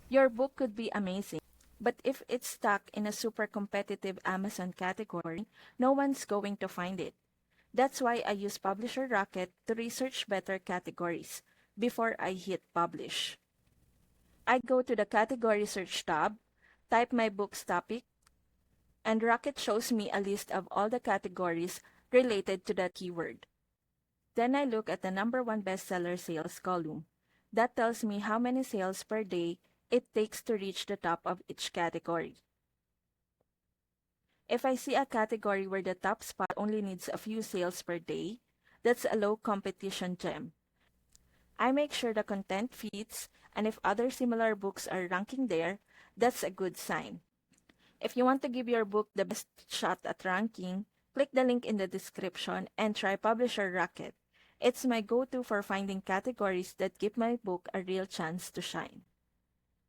Your book could be amazing, but if it's stuck in a super competitive Amazon category, no one's going to find it. That's why I use Publisher Rocket to research better categories before I hit publish. I go to the category search tab, type my book's topic, and Rocket shows me a list of all the categories related to that keyword. Then I look at the number one bestseller sales column. That tells me how many sales per day it takes to reach the top of each category. If I see a category where the top spot only needs a few sales per day, that's a low competition gem. I make sure the content fits, and if other similar books are ranking there, that's a good sign. If you want to give your book the best shot at ranking, click the link in the description and try Publisher Rocket. It's my go-to for finding categories that give my book a real chance to shine.